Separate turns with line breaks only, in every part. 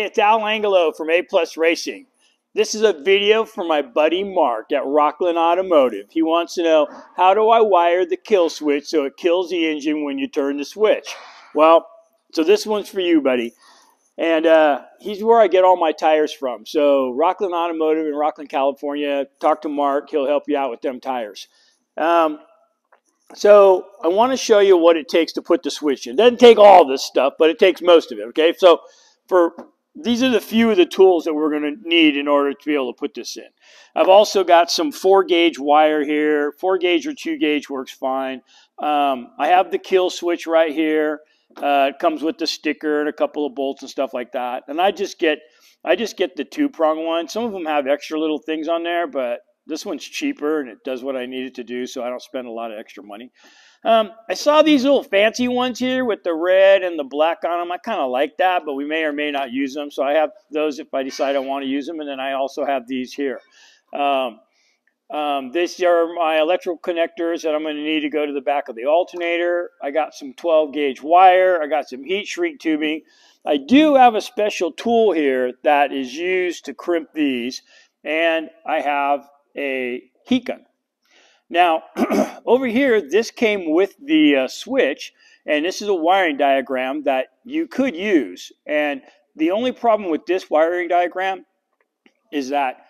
it's Al Angelo from A Plus Racing. This is a video for my buddy Mark at Rockland Automotive. He wants to know, how do I wire the kill switch so it kills the engine when you turn the switch? Well, so this one's for you, buddy. And he's where I get all my tires from. So Rockland Automotive in Rockland, California. Talk to Mark. He'll help you out with them tires. So I want to show you what it takes to put the switch in. It doesn't take all this stuff, but it takes most of it, okay? So these are the few of the tools that we're going to need in order to be able to put this in. I've also got some 4-gauge wire here. 4-gauge or 2-gauge works fine. I have the kill switch right here. It comes with the sticker and a couple of bolts and stuff like that. And I just get the 2-prong one. Some of them have extra little things on there, but this one's cheaper and it does what I need it to do, so I don't spend a lot of extra money. I saw these little fancy ones here with the red and the black on them. I kind of like that, but we may or may not use them. So I have those if I decide I want to use them. And then I also have these here. These are my electrical connectors that I'm going to need to go to the back of the alternator. I got some 12-gauge wire. I got some heat shrink tubing. I do have a special tool here that is used to crimp these. And I have a heat gun. Now, over here, this came with the switch, and this is a wiring diagram that you could use. And the only problem with this wiring diagram is that,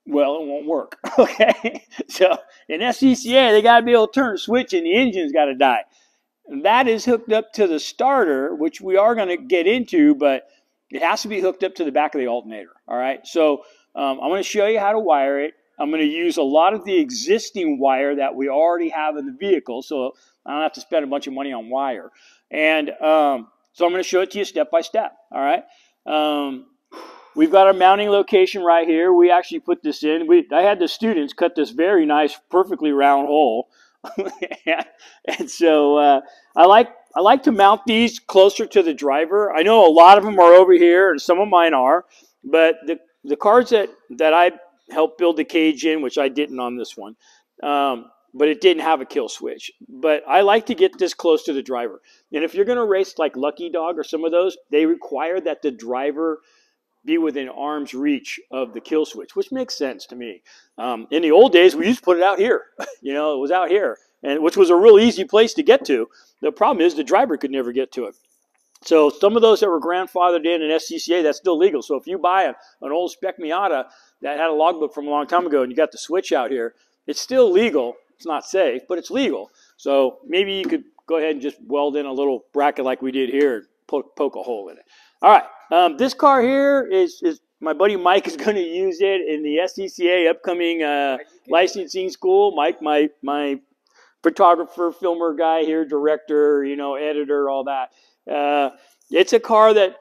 well, it won't work, okay? So in SCCA, they got to be able to turn a switch, and the engine's got to die. And that is hooked up to the starter, which we are going to get into, but it has to be hooked up to the back of the alternator, all right? So I'm going to show you how to wire it. I'm going to use a lot of the existing wire that we already have in the vehicle, so I don't have to spend a bunch of money on wire. And so I'm going to show it to you step by step, all right? We've got our mounting location right here. We actually put this in. I had the students cut this very nice, perfectly round hole. And so I like to mount these closer to the driver. I know a lot of them are over here, and some of mine are, but the cars that I helped build the cage in, which I didn't on this one, but it didn't have a kill switch. But I like to get this close to the driver. And if you're going to race like Lucky Dog or some of those, they require that the driver be within arm's reach of the kill switch, which makes sense to me. In the old days, we used to put it out here. You know, it was out here, and which was a real easy place to get to. The problem is the driver could never get to it. So some of those that were grandfathered in SCCA, that's still legal. So if you buy an old Spec Miata that had a logbook from a long time ago and you got the switch out here, it's still legal. It's not safe, but it's legal. So maybe you could go ahead and just weld in a little bracket like we did here and poke a hole in it. All right, this car here is my buddy Mike is going to use it in the SCCA upcoming licensing school. Mike, my photographer, filmer guy here, director, you know, editor, all that. It's a car that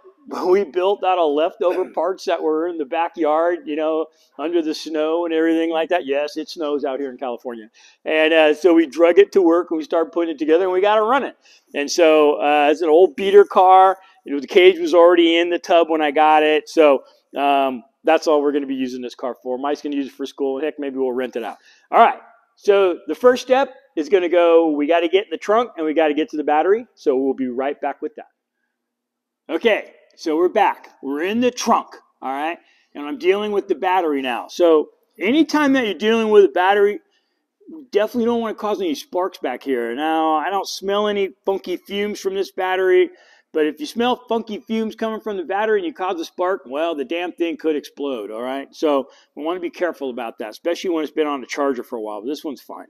we built out of leftover parts that were in the backyard, you know, under the snow and everything like that. Yes, it snows out here in California. And so we drug it to work and we started putting it together and we got to run it. And so it's an old beater car. You know, the cage was already in the tub when I got it. So that's all we're going to be using this car for. Mike's going to use it for school. Heck, maybe we'll rent it out. All right. So the first step is going to go, we got to get in the trunk and we got to get to the battery. So we'll be right back with that. Okay, so we're back. We're in the trunk, all right? And I'm dealing with the battery now. So anytime that you're dealing with a battery, you definitely don't want to cause any sparks back here. Now, I don't smell any funky fumes from this battery, but if you smell funky fumes coming from the battery and you cause a spark, well, the damn thing could explode, all right? So we want to be careful about that, especially when it's been on the charger for a while. But this one's fine.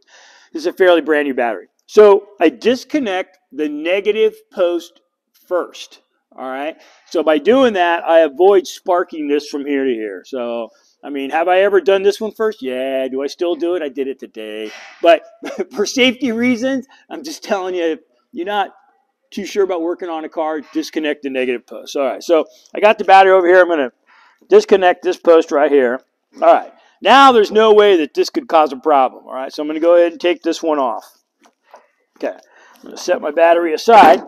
This is a fairly brand new battery. So I disconnect the negative post first. All right. So by doing that, I avoid sparking this from here to here. So, I mean, have I ever done this one first? Yeah. Do I still do it? I did it today. But for safety reasons, I'm just telling you, if you're not too sure about working on a car, disconnect the negative post. All right. So I got the battery over here. I'm going to disconnect this post right here. All right. Now there's no way that this could cause a problem. All right. So I'm going to go ahead and take this one off. Okay. I'm going to set my battery aside.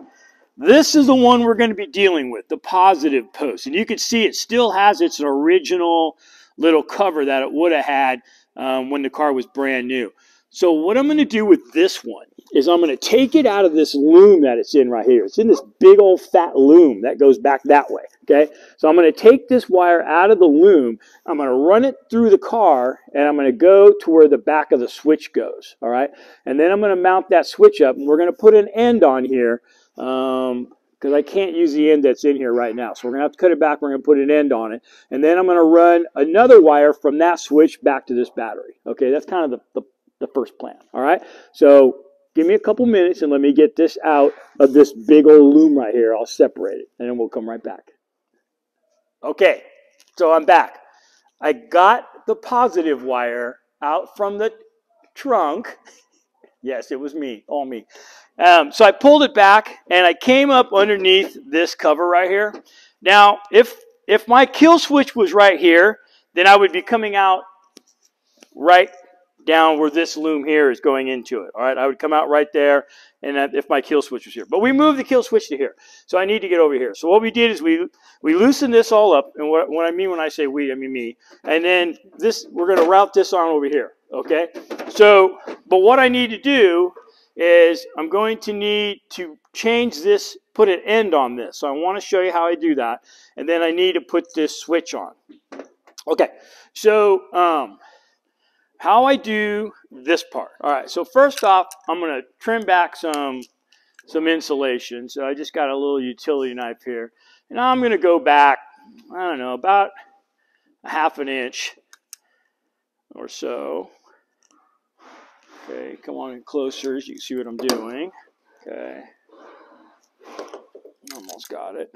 This is the one we're going to be dealing with, the positive post. And you can see it still has its original little cover that it would have had when the car was brand new. So what I'm going to do with this one is I'm going to take it out of this loom that it's in right here. It's in this big old fat loom that goes back that way, okay? So I'm going to take this wire out of the loom. I'm going to run it through the car, and I'm going to go to where the back of the switch goes, all right? And then I'm going to mount that switch up, and we're going to put an end on here because I can't use the end that's in here right now. So we're going to have to cut it back. We're going to put an end on it. And then I'm going to run another wire from that switch back to this battery, okay? That's kind of the first plan, all right? So give me a couple minutes and let me get this out of this big old loom right here. I'll separate it, and then we'll come right back. Okay, so I'm back. I got the positive wire out from the trunk. Yes, it was me, all me. So I pulled it back, and I came up underneath this cover right here. Now, if my kill switch was right here, then I would be coming out right down where this loom here is going into it. All right, I would come out right there, and if my kill switch was here. But we moved the kill switch to here, so I need to get over here. So what we did is we loosened this all up, and what I mean when I say we, I mean me. And then we're going to route this on over here, okay? So, but what I need to do is I'm going to need to change this, put an end on this. So I want to show you how I do that, and then I need to put this switch on. Okay, so how I do this part. All right, so first off, I'm going to trim back some insulation. So I just got a little utility knife here. And now I'm going to go back, I don't know, about a half an inch or so. Okay, come on in closer so you can see what I'm doing. Okay, almost got it.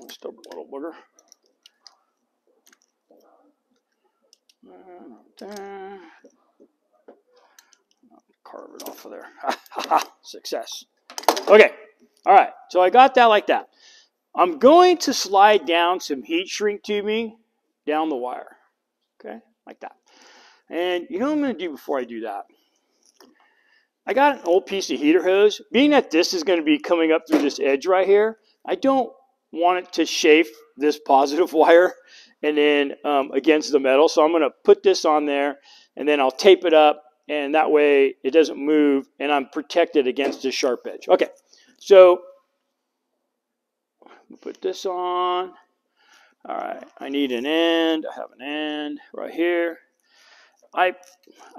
Just a little booger. Carve it off of there. Success. Okay. All right. So I got that like that. I'm going to slide down some heat shrink tubing down the wire. Okay, like that. And you know what I'm going to do before I do that? I got an old piece of heater hose. Being that this is going to be coming up through this edge right here, I don't want it to chafe this positive wire and then against the metal. So I'm going to put this on there, and then I'll tape it up, and that way it doesn't move, and I'm protected against this sharp edge. Okay, so we'll put this on. All right, I need an end. I have an end right here. I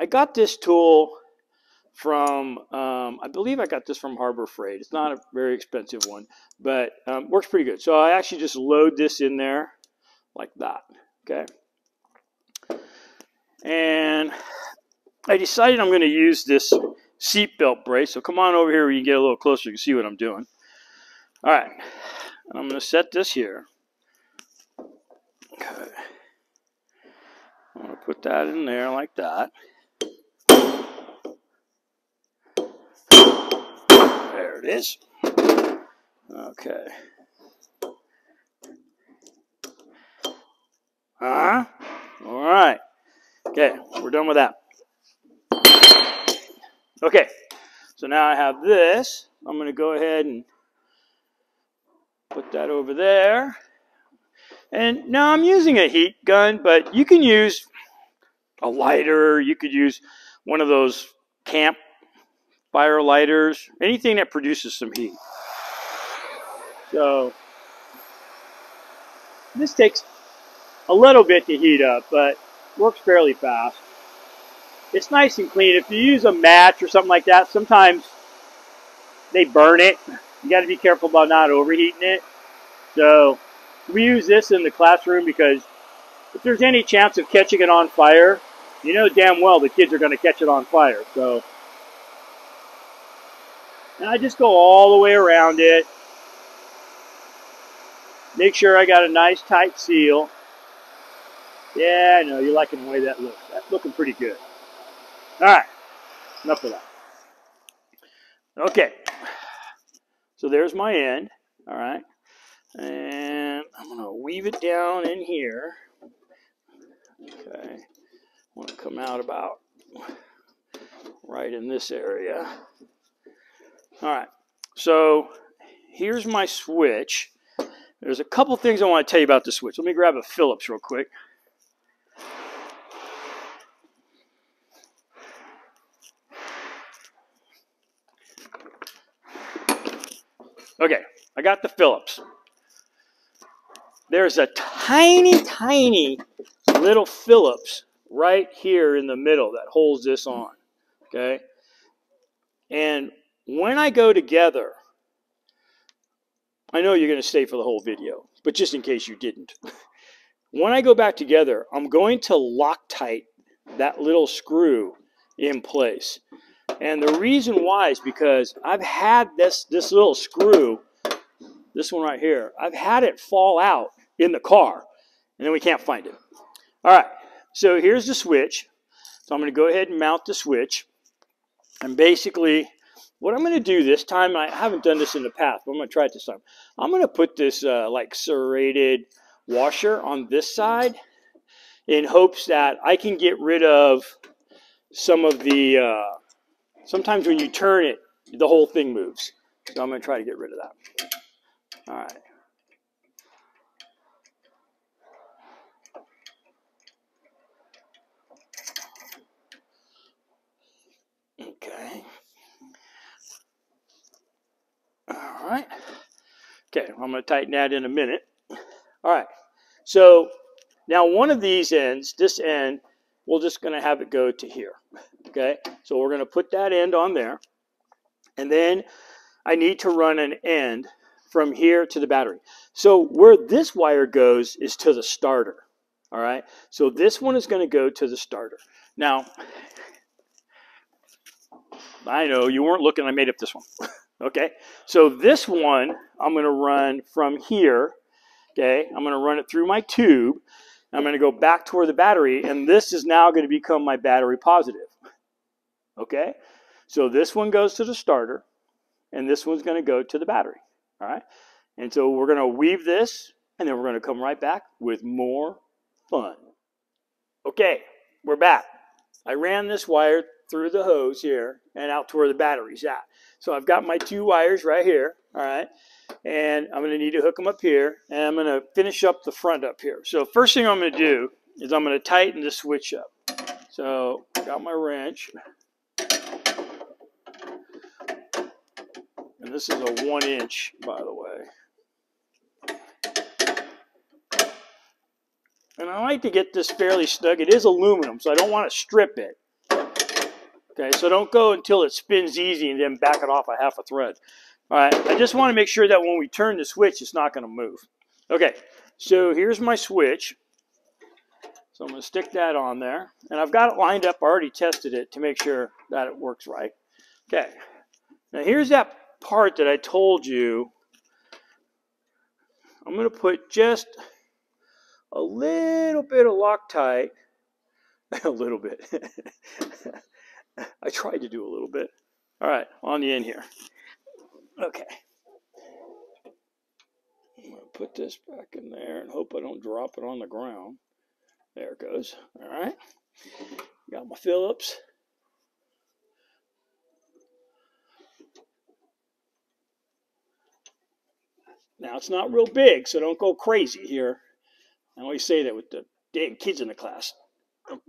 got this tool from, I believe I got this from Harbor Freight. It's not a very expensive one, but works pretty good. So I actually just load this in there like that, okay? And I decided I'm going to use this seatbelt brace. So come on over here where you can get a little closer. You can see what I'm doing. All right, and I'm going to set this here. Okay. I'm going to put that in there like that. There it is. Okay. All right. Okay, we're done with that. Okay, so now I have this. I'm going to go ahead and put that over there. And now I'm using a heat gun, but you can use a lighter. You could use one of those camp fire lighters, anything that produces some heat. So this takes a little bit to heat up, but works fairly fast. It's nice and clean. If you use a match or something like that, sometimes they burn it. You got to be careful about not overheating it. So we use this in the classroom because if there's any chance of catching it on fire, you know damn well the kids are going to catch it on fire. So, and I just go all the way around it. Make sure I got a nice tight seal. Yeah, I know, you're liking the way that looks. That's looking pretty good. All right, enough of that. Okay, so there's my end. All right, and I'm going to weave it down in here. Okay, I want to come out about right in this area. All right, so here's my switch. there's a couple things I want to tell you about the switch. Let me grab a Phillips real quick. Okay, I got the Phillips. There's a tiny, tiny little Phillips right here in the middle that holds this on, okay? And when I go together, I know you're going to stay for the whole video, but just in case you didn't. When I go back together, I'm going to Loctite that little screw in place. And the reason why is because I've had this little screw, this one right here, I've had it fall out in the car, and then we can't find it. All right, so here's the switch. So I'm going to go ahead and mount the switch. And basically, what I'm going to do this time, I haven't done this in the past, but I'm going to try it this time. I'm going to put this like serrated washer on this side in hopes that I can get rid of some of the, sometimes when you turn it, the whole thing moves. So I'm going to try to get rid of that. All right. Okay. All right. Okay, I'm going to tighten that in a minute. All right. So now one of these ends, this end, we're just going to have it go to here. Okay. So we're going to put that end on there. And then I need to run an end from here to the battery. So where this wire goes is to the starter. All right. So this one is going to go to the starter. Now, I know you weren't looking. I made up this one. Okay. So this one, I'm going to run from here. Okay. I'm going to run it through my tube. I'm going to go back toward the battery. And this is now going to become my battery positive. Okay. So this one goes to the starter. And this one's going to go to the battery. All right. And so we're going to weave this. And then we're going to come right back with more fun. Okay. We're back. I ran this wire through the hose here and out to where the battery's at. So I've got my two wires right here, all right? And I'm going to need to hook them up here, and I'm going to finish up the front up here. So first thing I'm going to do is I'm going to tighten the switch up. So I got my wrench. And this is a 1-inch, by the way. And I like to get this fairly snug. It is aluminum, so I don't want to strip it. Okay, so don't go until it spins easy and then back it off a half a thread. All right, I just want to make sure that when we turn the switch, it's not going to move. Okay, so here's my switch. So I'm going to stick that on there. And I've got it lined up. I already tested it to make sure that it works right. Okay, now here's that part that I told you. I'm going to put just a little bit of Loctite. A little bit. I tried to do a little bit. All right, on the end here. Okay. I'm going to put this back in there and hope I don't drop it on the ground. There it goes. All right. Got my Phillips. Now, it's not real big, so don't go crazy here. I always say that with the dang kids in the class.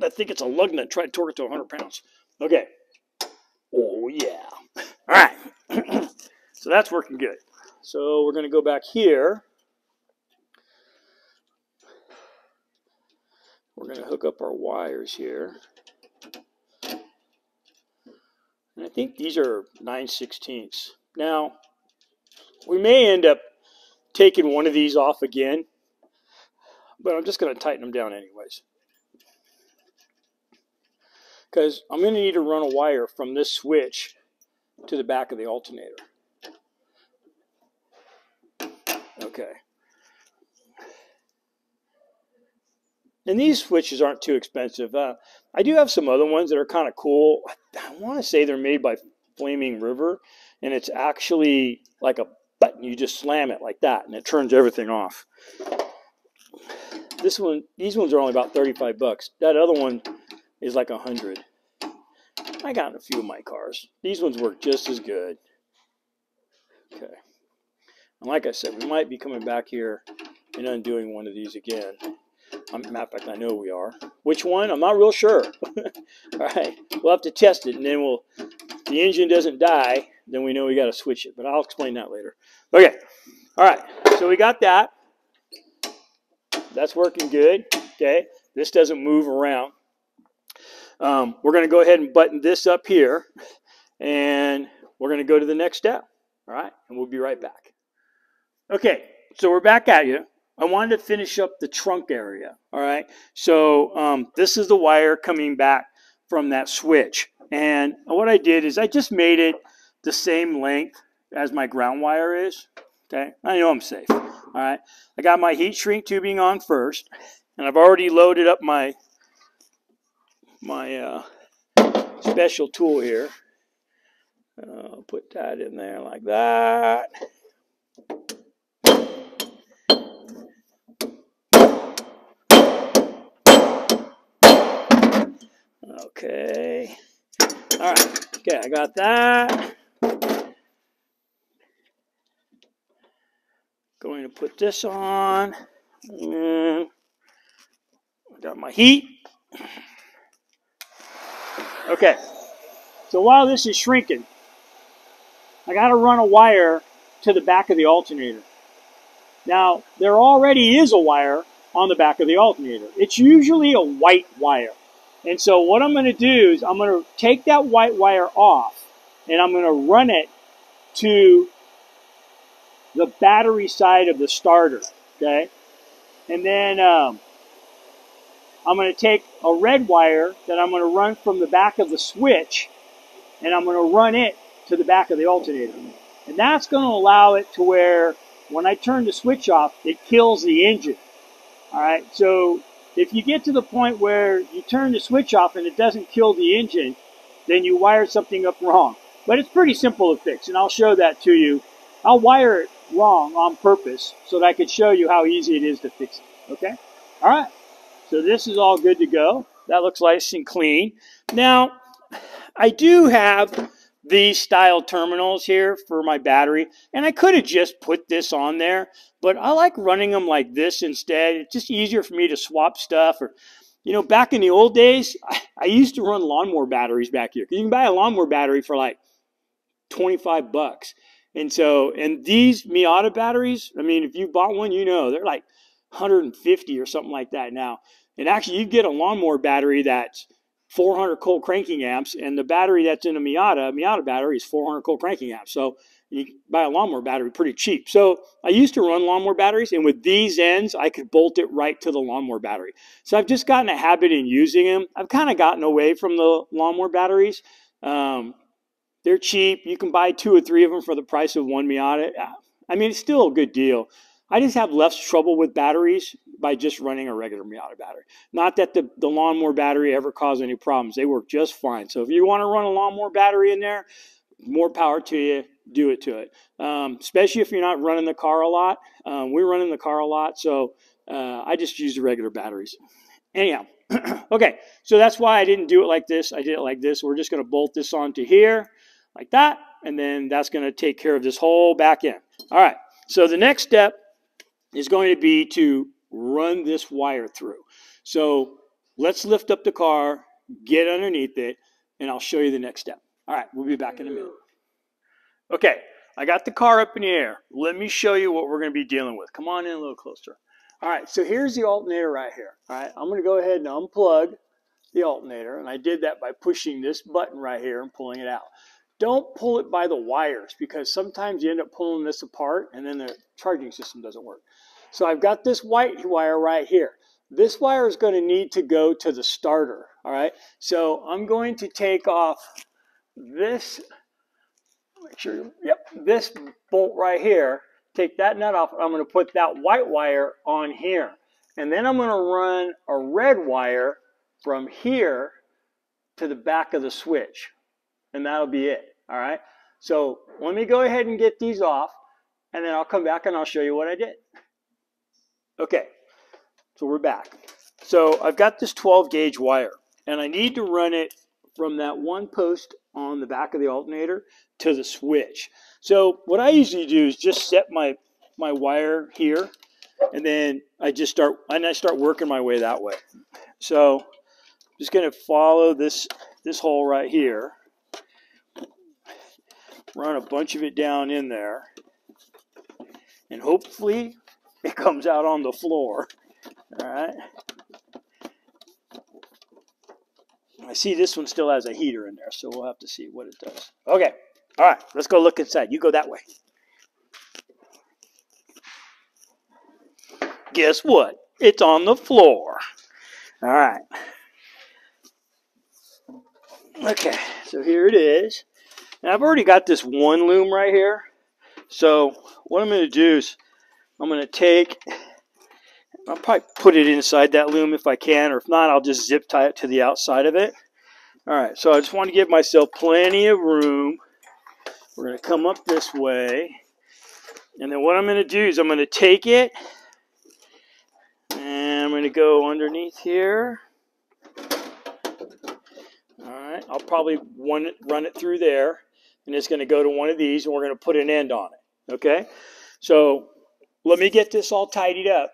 I think it's a lug nut. Try to torque it to 100 pounds. Okay. Oh, yeah. All right. So that's working good. So we're going to go back here. We're going to hook up our wires here. And I think these are 9/16. Now, we may end up taking one of these off again, but I'm just going to tighten them down anyways. Because I'm going to need to run a wire from this switch to the back of the alternator. Okay. And these switches aren't too expensive. I do have some other ones that are kind of cool. I want to say they're made by Flaming River, and it's actually like a button. You just slam it like that, and it turns everything off. These ones are only about 35 bucks. That other one is like 100. I got in a few of my cars. These ones work just as good. Okay. And like I said, we might be coming back here and undoing one of these again. Matter of fact, I know we are. Which one? I'm not real sure. All right, we'll have to test it, and then if the engine doesn't die, then we know we got to switch it. But I'll explain that later. Okay, all right, so we got that. That's working good. Okay, this doesn't move around. We're going to go ahead and button this up here, and we're going to go to the next step. All right, and we'll be right back. Okay, so we're back at you. I wanted to finish up the trunk area. All right, so this is the wire coming back from that switch. And what I did is I just made it the same length as my ground wire is. Okay, I know I'm safe. All right, I got my heat shrink tubing on first, and I've already loaded up my special tool here. I'll put that in there like that. Okay. All right. Okay, I got that. Going to put this on. And I got my heat. Okay. So while this is shrinking, I got to run a wire to the back of the alternator. Now, there already is a wire on the back of the alternator. It's usually a white wire. And so what I'm going to do is I'm going to take that white wire off, and I'm going to run it to the battery side of the starter, okay? And then I'm going to take a red wire that I'm going to run from the back of the switch, and I'm going to run it to the back of the alternator. And that's going to allow it to where when I turn the switch off, it kills the engine. All right, so if you get to the point where you turn the switch off and it doesn't kill the engine, then you wired something up wrong. But it's pretty simple to fix, and I'll show that to you. I'll wire it wrong on purpose so that I can show you how easy it is to fix it, okay? All right, so this is all good to go. That looks nice and clean. Now, I do have these style terminals here for my battery, and I could have just put this on there, but I like running them like this instead. It's just easier for me to swap stuff. Or, you know, back in the old days, I used to run lawnmower batteries back here. You can buy a lawnmower battery for like 25 bucks. And so, and these Miata batteries, I mean, if you bought one, you know, they're like 150 or something like that now. And actually, you get a lawnmower battery that's 400 cold cranking amps, and the battery that's in a Miata battery is 400 cold cranking amps. So you can buy a lawnmower battery pretty cheap. So I used to run lawnmower batteries, and with these ends, I could bolt it right to the lawnmower battery. So I've just gotten a habit in using them. I've kind of gotten away from the lawnmower batteries. They're cheap. You can buy 2 or 3 of them for the price of one Miata. I mean, it's still a good deal. I just have less trouble with batteries by just running a regular Miata battery. Not that the lawnmower battery ever caused any problems. They work just fine. So if you want to run a lawnmower battery in there, more power to you. Do it to it. Especially if you're not running the car a lot. We're running the car a lot, so I just use the regular batteries. Anyhow, okay, so that's why I didn't do it like this. I did it like this. We're just going to bolt this onto here like that, and then that's going to take care of this whole back end. All right, so the next step is going to be to run this wire through. So let's lift up the car, get underneath it, and I'll show you the next step. All right, we'll be back in a minute. Okay, I got the car up in the air. Let me show you what we're going to be dealing with. Come on in a little closer. All right, so here's the alternator right here. All right, I'm going to go ahead and unplug the alternator, and I did that by pushing this button right here and pulling it out. Don't pull it by the wires, because sometimes you end up pulling this apart and then the charging system doesn't work. So I've got this white wire right here. This wire is going to need to go to the starter. All right, so I'm going to take off this, make sure, yep, this bolt right here. Take that nut off. I'm going to put that white wire on here. And then I'm going to run a red wire from here to the back of the switch. And that'll be it. All right. So let me go ahead and get these off, and then I'll come back and I'll show you what I did. Okay. So we're back. So I've got this 12 gauge wire, and I need to run it from that one post on the back of the alternator to the switch. So what I usually do is just set my my wire here, and then I start working my way that way. So I'm just going to follow this hole right here, run a bunch of it down in there, and hopefully it comes out on the floor. All right. I see this one still has a heater in there, so we'll have to see what it does. Okay. All right. Let's go look inside. You go that way. Guess what? It's on the floor. All right. Okay. So here it is. Now I've already got this one loom right here. So what I'm going to do is I'm going to take, I'll probably put it inside that loom if I can, or if not, I'll just zip tie it to the outside of it. All right, so I just want to give myself plenty of room. We're going to come up this way. And then what I'm going to do is I'm going to take it, and I'm going to go underneath here. All right, I'll probably run it through there. And it's going to go to one of these, and we're going to put an end on it. Okay? So let me get this all tidied up,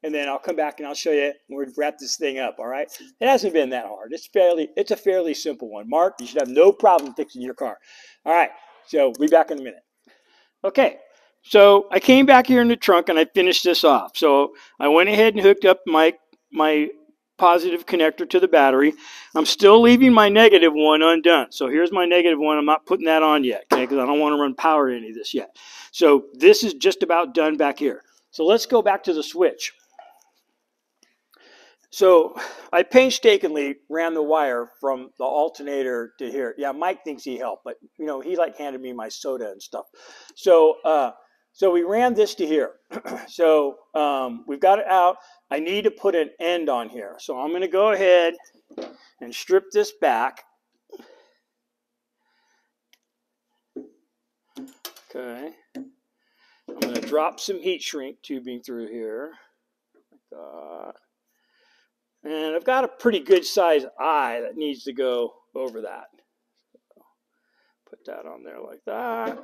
and then I'll come back and I'll show you. We'll wrap this thing up, all right? It hasn't been that hard. It's a fairly simple one. Mark, you should have no problem fixing your car. All right, so we'll be back in a minute. Okay, so I came back here in the trunk and I finished this off. So I went ahead and hooked up my positive connector to the battery. I'm still leaving my negative one undone. So here's my negative one. I'm not putting that on yet, okay, because I don't want to run power to any of this yet. So this is just about done back here. So let's go back to the switch. So I painstakingly ran the wire from the alternator to here. Yeah, Mike thinks he helped, but you know, he like handed me my soda and stuff. So so we ran this to here. So we've got it out. I need to put an end on here. So I'm going to go ahead and strip this back. Okay. I'm going to drop some heat shrink tubing through here. Like that. And I've got a pretty good size eye that needs to go over that. So put that on there like that.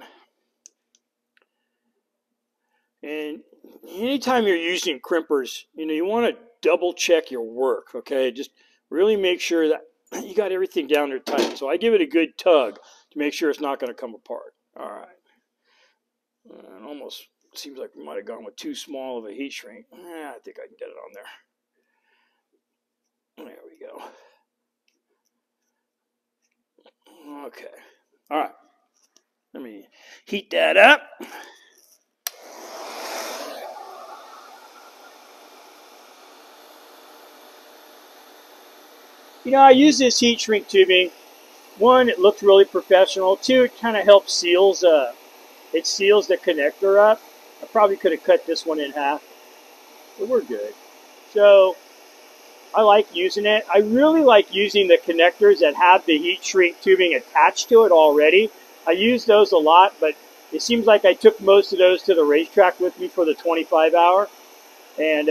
And anytime you're using crimpers, you know, you want to double check your work, okay? Just really make sure that you got everything down there tight. So I give it a good tug to make sure it's not going to come apart. All right. It almost seems like we might have gone with too small of a heat shrink. I think I can get it on there. There we go. Okay. All right. Let me heat that up. You know, I use this heat shrink tubing. One, it looked really professional. Two, it kind of helps seals the connector up. I probably could have cut this one in half, but we're good. So I like using it. I really like using the connectors that have the heat shrink tubing attached to it already. I use those a lot, but it seems like I took most of those to the racetrack with me for the 25 hour. And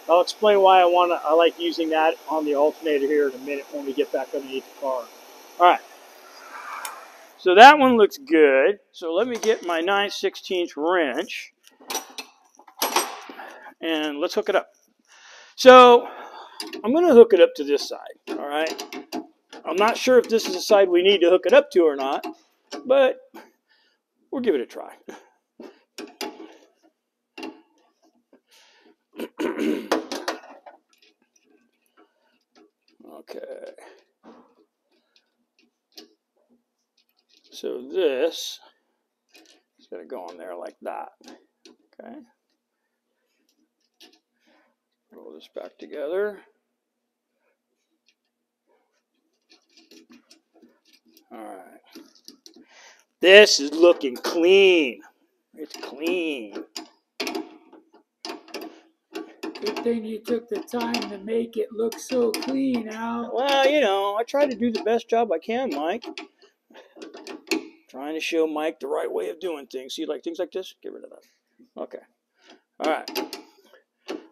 I'll explain why I like using that on the alternator here in a minute when we get back underneath the car. All right. So that one looks good. So let me get my 9/16 wrench and let's hook it up. So I'm going to hook it up to this side. All right. I'm not sure if this is the side we need to hook it up to or not, but we'll give it a try. Okay. So this is going to go on there like that. Okay. Roll this back together. All right. This is looking clean. It's clean.
Good thing you took the time to make it look so clean, Al.
Well, you know, I try to do the best job I can, Mike. Trying to show Mike the right way of doing things. See, like things like this? Get rid of that. Okay. All right.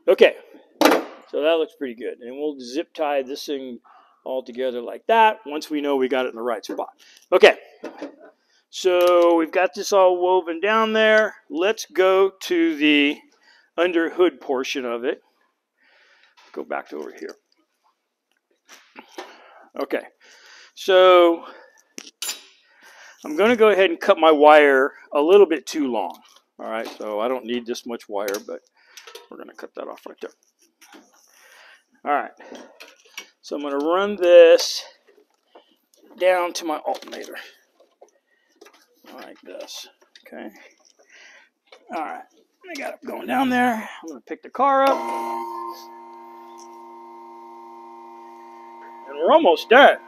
Okay. So that looks pretty good. And we'll zip tie this thing all together like that once we know we got it in the right spot. Okay. So we've got this all woven down there. Let's go to the under hood portion of it. Go back to over here. Okay, so I'm going to go ahead and cut my wire a little bit too long. All right, so I don't need this much wire, but we're going to cut that off right there. All right, so I'm going to run this down to my alternator like this. Okay. All right, I got it going down there. I'm going to pick the car up, and we're almost done.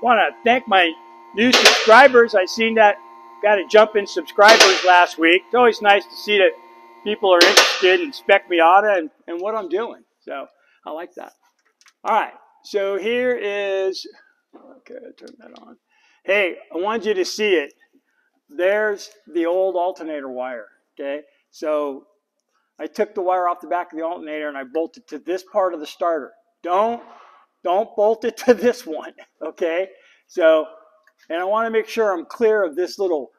Want to thank my new subscribers. I seen that got a jump in subscribers last week. It's always nice to see that people are interested in Spec Miata and what I'm doing. So I like that. All right, so here is, okay, turn that on. Hey, I wanted you to see it. There's the old alternator wire, okay? So I took the wire off the back of the alternator and I bolted to this part of the starter. Don't bolt it to this one, okay? So, and I want to make sure I'm clear of this little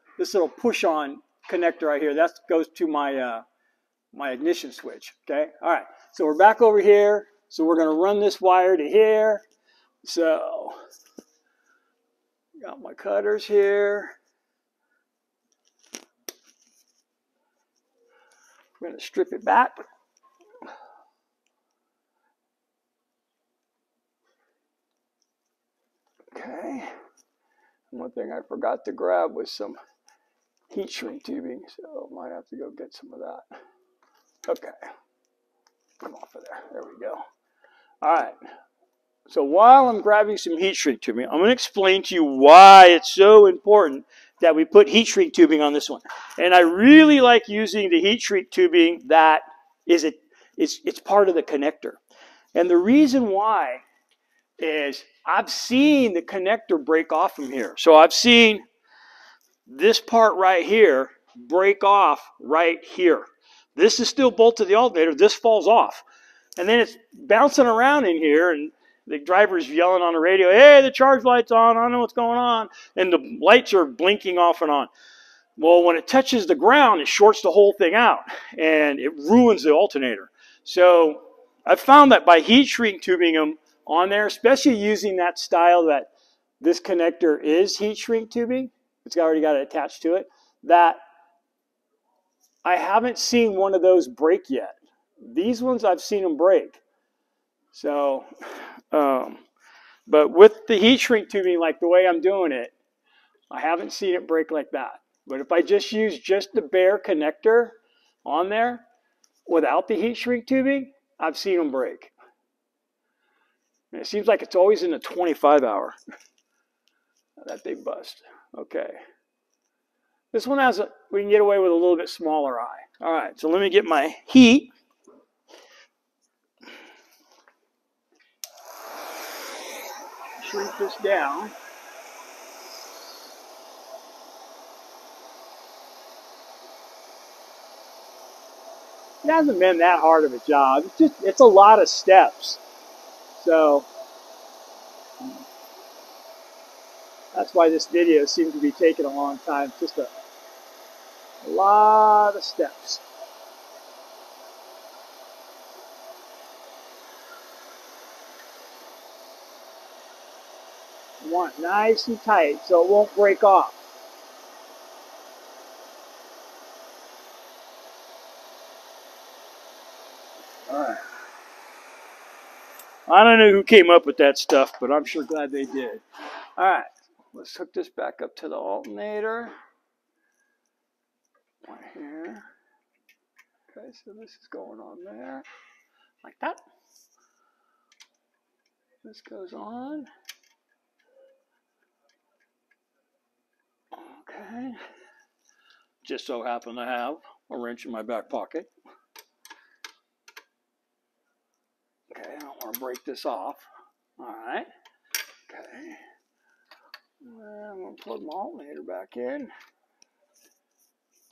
push-on connector right here. That goes to my my ignition switch, okay? All right, so we're back over here. So we're going to run this wire to here. So, got my cutters here. We're going to strip it back. Okay. One thing I forgot to grab was some heat shrink tubing, so I might have to go get some of that. Okay. Come off of there. There we go. All right. So while I'm grabbing some heat shrink tubing, I'm going to explain to you why it's so important that we put heat shrink tubing on this one. And I really like using the heat shrink tubing that it's part of the connector. And the reason why is I've seen the connector break off from here. So I've seen this part right here break off right here. This is still bolted to the alternator. This falls off. And then it's bouncing around in here, and the driver's yelling on the radio, hey, the charge light's on. I don't know what's going on. And the lights are blinking off and on. Well, when it touches the ground, it shorts the whole thing out, and it ruins the alternator. So I've found that by heat shrink tubing them on there, especially using that style that this connector is heat shrink tubing, it's already got it attached to it, that I haven't seen one of those break yet. These ones I've seen them break. So, but with the heat shrink tubing, like the way I'm doing it, I haven't seen it break like that. But if I just use just the bare connector on there without the heat shrink tubing, I've seen them break. And it seems like it's always in the 25 hour that they bust. Okay. This one has we can get away with a little bit smaller eye. All right, so let me get my heat. Shrink this down. It hasn't been that hard of a job. It's a lot of steps. So that's why this video seems to be taking a long time. Just a lot of steps. You want it nice and tight so it won't break off. All right. I don't know who came up with that stuff, but I'm sure glad they did. All right. Let's hook this back up to the alternator. Right here. Okay, so this is going on there. Like that. This goes on. Okay. Just so happen to have a wrench in my back pocket. to break this off. All right. Okay. Well, I'm going to plug my alternator back in.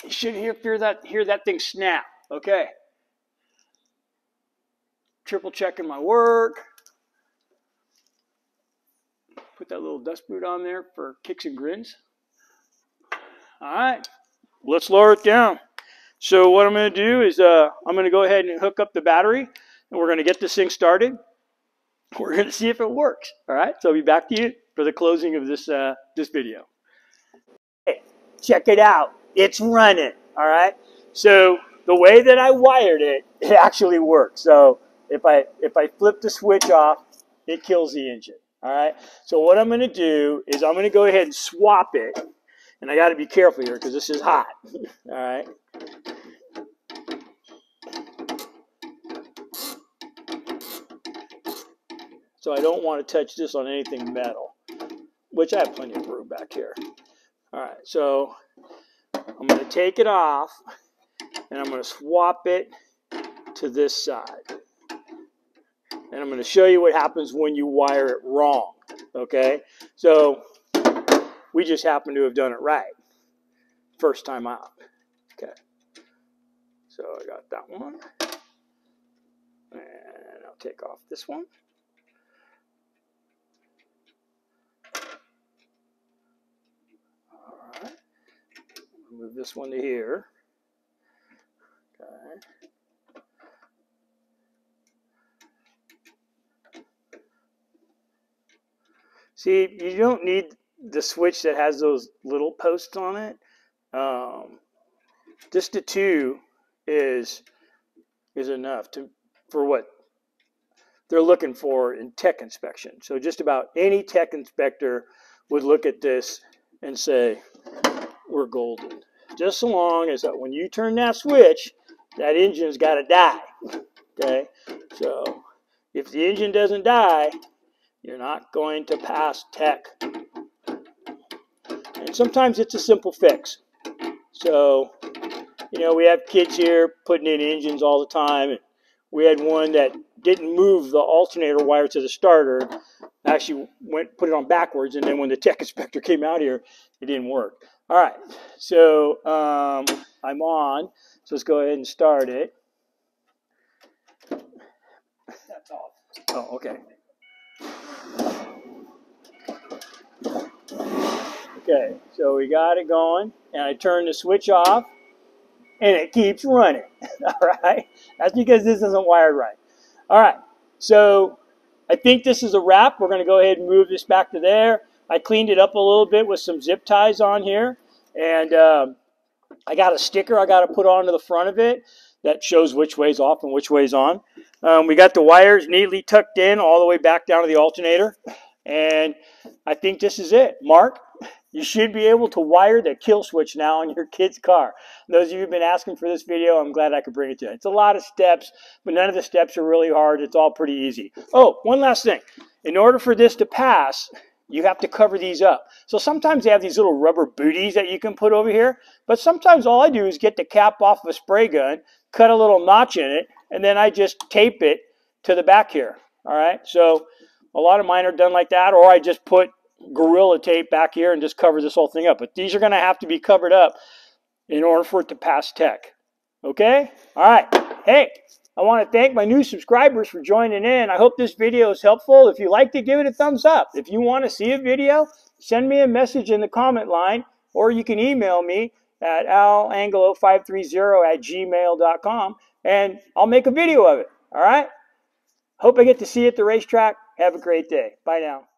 You should hear that thing snap. Okay. Triple checking my work. Put that little dust boot on there for kicks and grins. All right. Let's lower it down. So what I'm going to do is I'm going to go ahead and hook up the battery, and we're going to get this thing started. We're going to see if it works. All right. So I'll be back to you for the closing of this this video. Hey, check it out. It's running. All right. So the way that I wired it, it actually works. So if I flip the switch off, it kills the engine. All right. So what I'm going to do is I'm going to go ahead and swap it. And I got to be careful here because this is hot. All right. So I don't want to touch this on anything metal, which I have plenty of room back here. All right. So I'm going to take it off and I'm going to swap it to this side. And I'm going to show you what happens when you wire it wrong. Okay. So we just happen to have done it right. First time out. Okay. So I got that one. And I'll take off this one. All right. Move this one to here. Okay. See, you don't need the switch that has those little posts on it. Just the two is enough for what they're looking for in tech inspection. So just about any tech inspector would look at this and say, we're golden. Just so long as that when you turn that switch, that engine's got to die. Okay? So if the engine doesn't die, you're not going to pass tech. And sometimes it's a simple fix. So, you know, we have kids here putting in engines all the time. And we had one that didn't move the alternator wire to the starter. Actually put it on backwards. And then when the tech inspector came out here, it didn't work. All right. So I'm on. So let's go ahead and start it. That's off. Oh, okay. Okay, so we got it going, and I turn the switch off, and it keeps running. All right, that's because this isn't wired right. All right, so I think this is a wrap. We're going to go ahead and move this back to there. I cleaned it up a little bit with some zip ties on here, and I got a sticker I got to put onto the front of it that shows which way's off and which way's on. We got the wires neatly tucked in all the way back down to the alternator, and I think this is it. Mark, you should be able to wire the kill switch now on your kid's car. Those of you who've been asking for this video, I'm glad I could bring it to you. It's a lot of steps, but none of the steps are really hard. It's all pretty easy. Oh, one last thing. In order for this to pass, you have to cover these up. So sometimes they have these little rubber booties that you can put over here, but sometimes all I do is get the cap off of a spray gun, cut a little notch in it, and then I just tape it to the back here. All right, so a lot of mine are done like that, or I just put Gorilla tape back here and just cover this whole thing up. But these are going to have to be covered up in order for it to pass tech. Okay? All right. Hey, I want to thank my new subscribers for joining in. I hope this video is helpful. If you liked it, give it a thumbs up. If you want to see a video, send me a message in the comment line, or you can email me at alangelo530@gmail.com, and I'll make a video of it. All right? Hope I get to see you at the racetrack. Have a great day. Bye now.